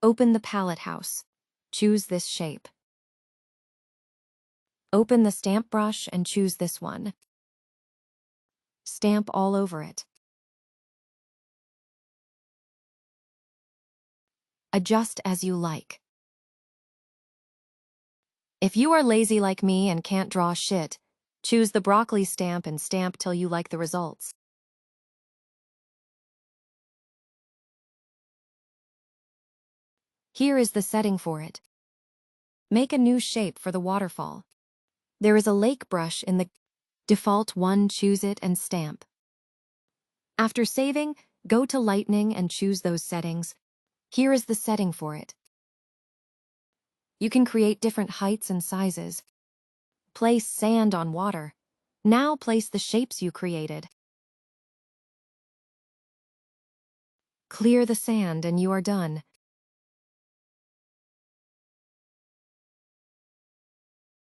Open the palette house. Choose this shape. Open the stamp brush and choose this one. Stamp all over it. Adjust as you like. If you are lazy like me and can't draw shit, choose the broccoli stamp and stamp till you like the results. Here is the setting for it. Make a new shape for the waterfall. There is a lake brush in the default one. Choose it and stamp. After saving, go to lightning and choose those settings. Here is the setting for it. You can create different heights and sizes. Place sand on water. Now place the shapes you created. Clear the sand and you are done.